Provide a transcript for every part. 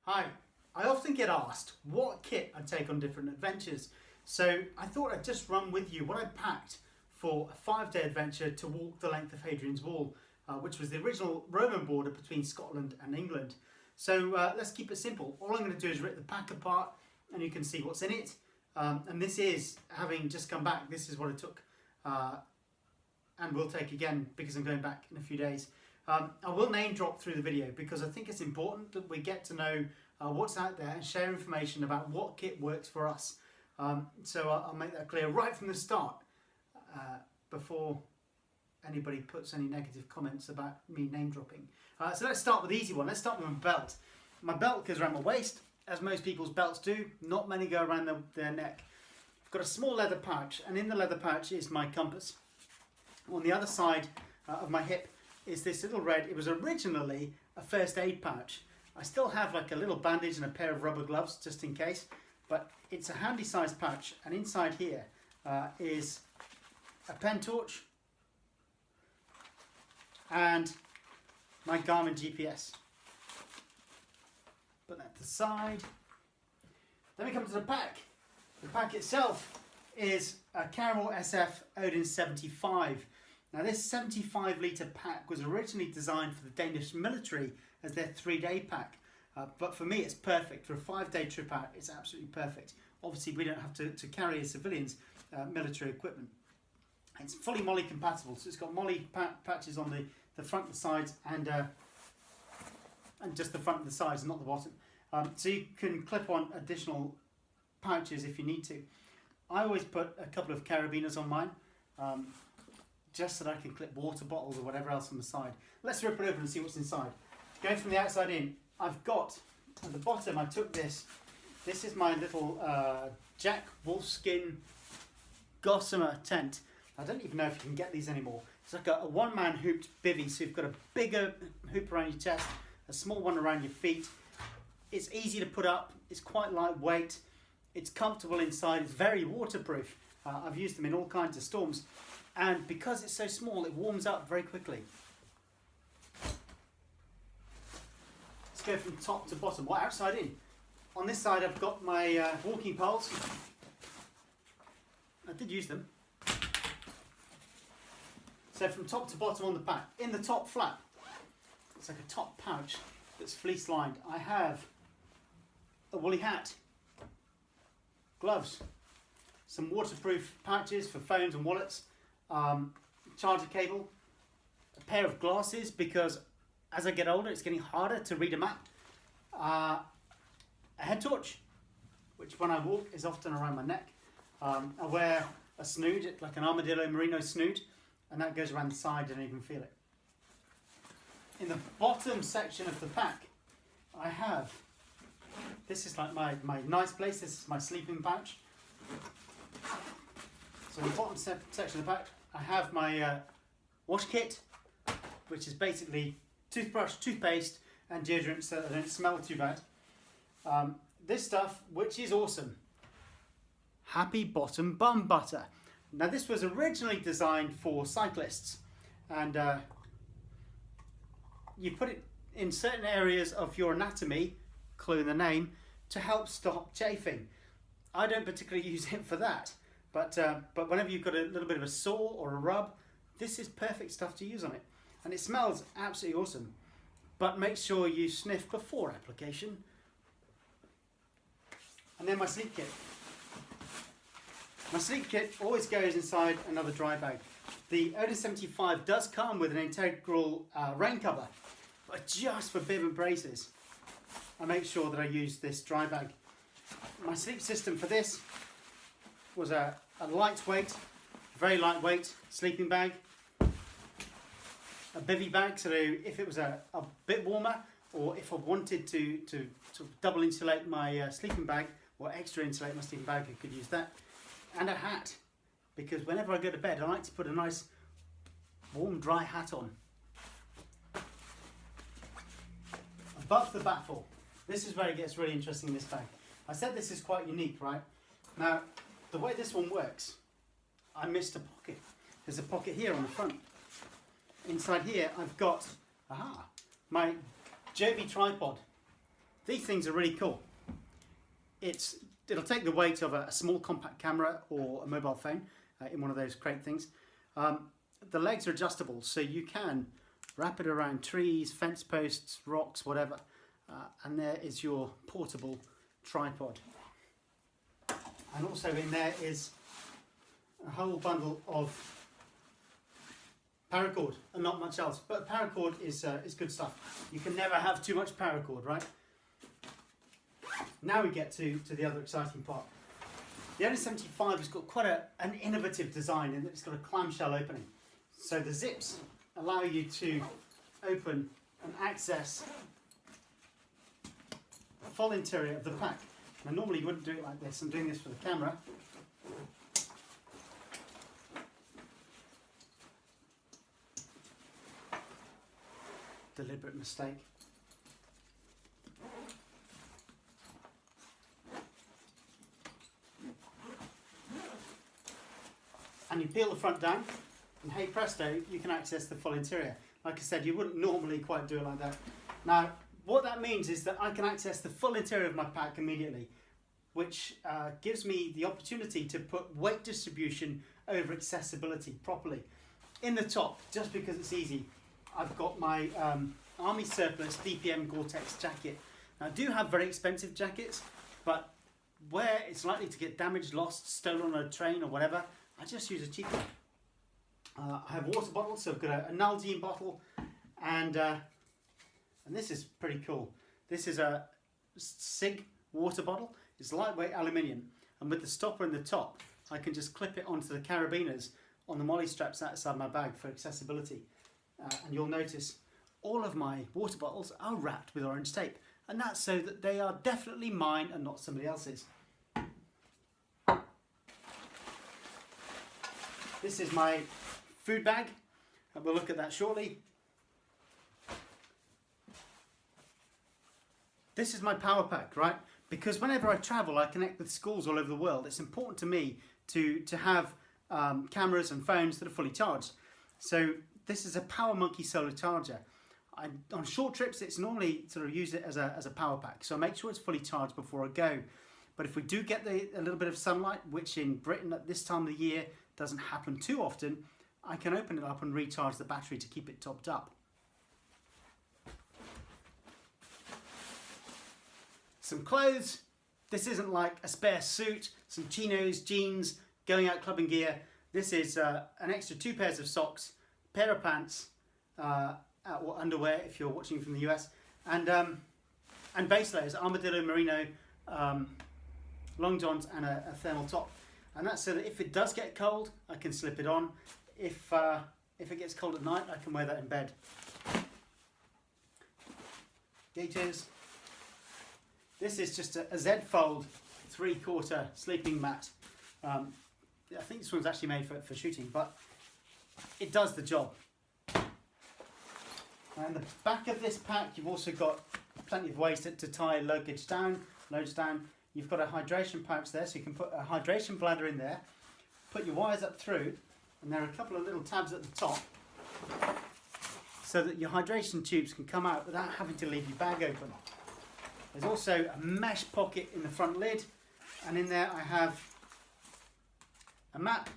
Hi, I often get asked what kit I take on different adventures, so I thought I'd just run with you what I packed for a 5-day adventure to walk the length of Hadrian's Wall, which was the original Roman border between Scotland and England. So let's keep it simple. All I'm going to do is rip the pack apart and you can see what's in it. And this is, having just come back, this is what I took and will take again because I'm going back in a few days. I will name drop through the video because I think it's important that we get to know what's out there and share information about what kit works for us. So I'll make that clear right from the start before anybody puts any negative comments about me name dropping. So let's start with the easy one. Let's start with my belt. My belt goes around my waist, as most people's belts do. Not many go around their neck. I've got a small leather pouch, and in the leather pouch is my compass. On the other side of my hip is this little red, it was originally a first aid pouch. I still have like a little bandage and a pair of rubber gloves just in case, but it's a handy sized pouch, and inside here is a pen torch and my Garmin GPS. Put that to the side. Then we come to the pack. The pack itself is a Karrimor SF Odin 75. Now this 75 litre pack was originally designed for the Danish military as their 3-day pack. But for me it's perfect. For a 5-day trip out, it's absolutely perfect. Obviously we don't have to carry as civilians military equipment. It's fully MOLLE compatible, so it's got MOLLE patches on the front, the sides, and just the front and the sides, not the bottom. So you can clip on additional pouches if you need to. I always put a couple of carabiners on mine, just so that I can clip water bottles or whatever else on the side. Let's rip it open and see what's inside. Going from the outside in, I've got, at the bottom I took this. This is my little Jack Wolfskin gossamer tent. I don't even know if you can get these anymore. It's like a one-man hooped bivvy, so you've got a bigger hoop around your chest, a small one around your feet. It's easy to put up, it's quite lightweight, it's comfortable inside, it's very waterproof. I've used them in all kinds of storms, and because it's so small, it warms up very quickly. Let's go from top to bottom, right outside in. On this side I've got my walking poles. I did use them. So from top to bottom on the pack, in the top flap, it's like a top pouch that's fleece lined. I have a woolly hat, gloves, some waterproof pouches for phones and wallets, charger cable, a pair of glasses because as I get older it's getting harder to read a map, a head torch, which when I walk is often around my neck. I wear a snood, like an armadillo merino snood, and that goes around the side and you can feel it. In the bottom section of the pack, I have, this is like my nice place, this is my sleeping pouch. So in the bottom section of the pack, I have my wash kit, which is basically toothbrush, toothpaste, and deodorant so that I don't smell too bad. This stuff, which is awesome, Happy Bottom Bum Butter. Now this was originally designed for cyclists, and you put it in certain areas of your anatomy, clue in the name, to help stop chafing. I don't particularly use it for that, but whenever you've got a little bit of a sore or a rub, this is perfect stuff to use on it. And it smells absolutely awesome, but make sure you sniff before application. And then my sleep kit. My sleep kit always goes inside another dry bag. The Odin 75 does come with an integral rain cover, but just for bib and braces, I make sure that I use this dry bag. My sleep system for this was a lightweight, very lightweight sleeping bag, a bivvy bag, so if it was a bit warmer, or if I wanted to double insulate my sleeping bag, or extra insulate my sleeping bag, I could use that. And a hat, because whenever I go to bed I like to put a nice warm dry hat on. Above the baffle, this is where it gets really interesting in this bag. I said this is quite unique, right? Now the way this one works, I missed a pocket. There's a pocket here on the front. Inside here I've got my Joby tripod. These things are really cool. It'll take the weight of a small compact camera or a mobile phone in one of those crate things. The legs are adjustable, so you can wrap it around trees, fence posts, rocks, whatever. And there is your portable tripod. And also in there is a whole bundle of paracord and not much else. But paracord is good stuff. You can never have too much paracord, right? Now we get to the other exciting part. The N75 has got quite an innovative design in that it's got a clamshell opening. So the zips allow you to open and access the full interior of the pack. Now normally you wouldn't do it like this. I'm doing this for the camera. Deliberate mistake. And you peel the front down, and hey presto, you can access the full interior. Like I said, you wouldn't normally quite do it like that. Now, what that means is that I can access the full interior of my pack immediately, which gives me the opportunity to put weight distribution over accessibility properly. In the top, just because it's easy, I've got my Army Surplus DPM Gore-Tex jacket. Now, I do have very expensive jackets, but where it's likely to get damaged, lost, stolen on a train or whatever, I just use a cheap one. I have water bottles, so I've got a Nalgene bottle, and this is pretty cool. This is a SIG water bottle. It's lightweight aluminium, and with the stopper in the top, I can just clip it onto the carabiners on the molly straps outside my bag for accessibility. And you'll notice all of my water bottles are wrapped with orange tape, and that's so that they are definitely mine and not somebody else's. This is my food bag, and we'll look at that shortly. This is my power pack, right? Because whenever I travel, I connect with schools all over the world. It's important to me to have cameras and phones that are fully charged. So this is a Power Monkey solar charger. On short trips, it's normally sort of use it as a power pack. So I make sure it's fully charged before I go. But if we do get a little bit of sunlight, which in Britain at this time of the year doesn't happen too often, I can open it up and recharge the battery to keep it topped up. Some clothes. This isn't like a spare suit, some chinos, jeans, going out clubbing gear. This is an extra 2 pairs of socks, pair of pants, or underwear if you're watching from the US, and base layers, armadillo merino, long johns, and a thermal top. And that's so that if it does get cold, I can slip it on. If it gets cold at night, I can wear that in bed. Gaiters. This is just a Z-fold 3/4 sleeping mat. I think this one's actually made for shooting, but it does the job. And the back of this pack, you've also got plenty of ways to tie loads down. You've got a hydration pouch there, so you can put a hydration bladder in there, put your wires up through, and there are a couple of little tabs at the top so that your hydration tubes can come out without having to leave your bag open. There's also a mesh pocket in the front lid, and in there I have a map,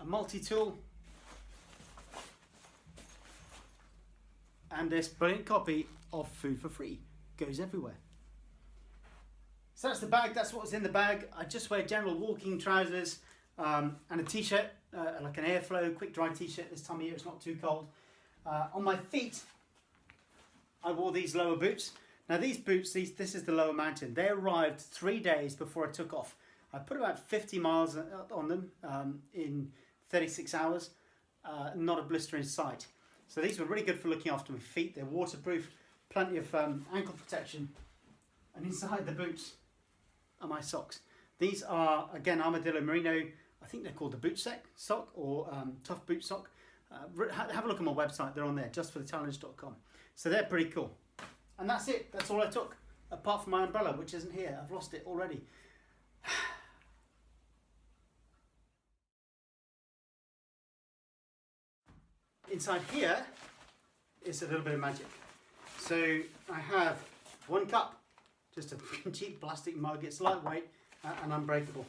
a multi-tool, and this brilliant copy of Food for Free. Goes everywhere. So that's the bag, that's what's in the bag. I just wear general walking trousers and a t-shirt, like an Airflow quick dry t-shirt this time of year, it's not too cold. On my feet, I wore these lower boots. Now these boots, this is the lower mountain. They arrived 3 days before I took off. I put about 50 miles on them in 36 hours, not a blister in sight. So these were really good for looking after my feet. They're waterproof, plenty of ankle protection. And inside the boots are my socks. These are, again, armadillo merino. I think they're called the boot sock or tough boot sock. Have a look on my website, they're on there, justforthechallenge.com. So they're pretty cool. And that's it, that's all I took, apart from my umbrella, which isn't here. I've lost it already. Inside here, it's a little bit of magic. So I have 1 cup, just a cheap plastic mug. It's lightweight and unbreakable.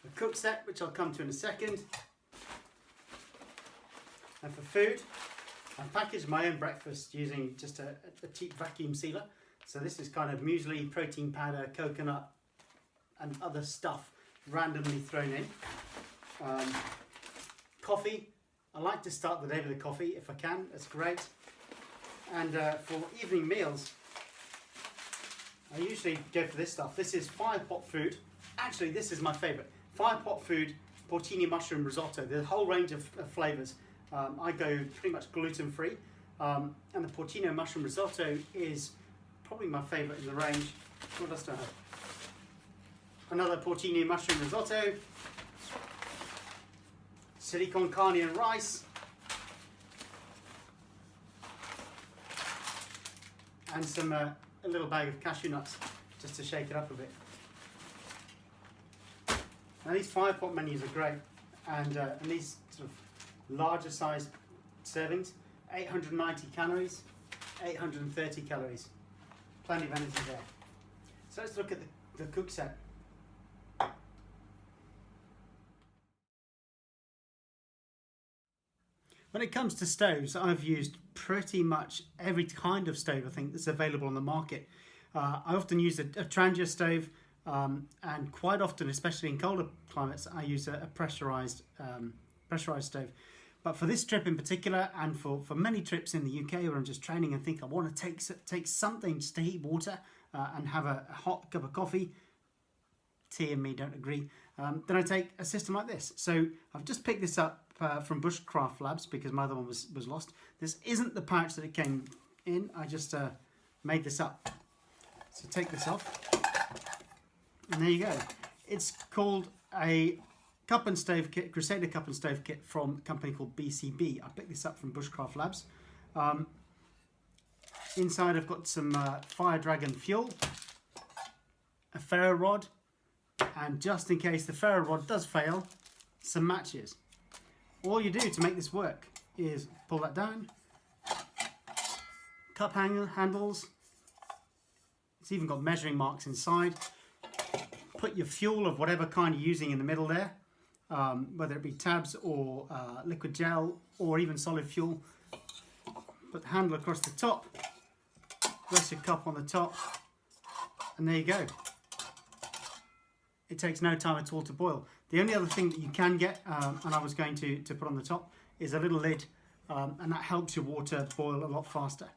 A cook set, which I'll come to in a second. And for food, I packaged my own breakfast using just a cheap vacuum sealer. So this is kind of muesli, protein powder, coconut and other stuff randomly thrown in. Coffee, I like to start the day with a coffee if I can, that's great. And for evening meals, I usually go for this stuff. This is fire pot food. Actually, this is my favourite. Fire pot food, porcini mushroom risotto. There's a whole range of flavours. I go pretty much gluten-free. And the porcini mushroom risotto is probably my favourite in the range. What else do I have? Another porcini mushroom risotto. Chili con carne and rice. And some a little bag of cashew nuts just to shake it up a bit. Now these fire pot menus are great, and these sort of larger sized servings, 890 calories, 830 calories, plenty of energy there. So let's look at the cook set. When it comes to stoves, I've used pretty much every kind of stove I think that's available on the market. I often use a Trangia stove, and quite often, especially in colder climates, I use a pressurized stove. But for this trip in particular, and for many trips in the UK where I'm just training and think I want to take something just to heat water and have a hot cup of coffee, tea and me don't agree, then I take a system like this. So I've just picked this up from Bushcraft Labs because my other one was lost. This isn't the pouch that it came in. I just made this up. So take this off, and there you go. It's called a cup and stove kit, Crusader cup and stove kit from a company called BCB. I picked this up from Bushcraft Labs. Inside I've got some Fire Dragon fuel, a ferro rod, and just in case the ferro rod does fail, some matches. All you do to make this work is pull that down, cup handles, it's even got measuring marks inside, put your fuel of whatever kind you're using in the middle there, whether it be tabs or liquid gel or even solid fuel, put the handle across the top, rest your cup on the top, and there you go. It takes no time at all to boil. The only other thing that you can get, and I was going to put on the top, is a little lid, and that helps your water boil a lot faster.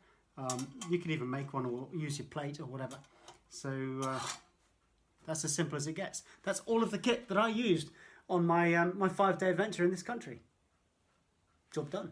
You can even make one or use your plate or whatever. So that's as simple as it gets. That's all of the kit that I used on my 5-day adventure in this country. Job done.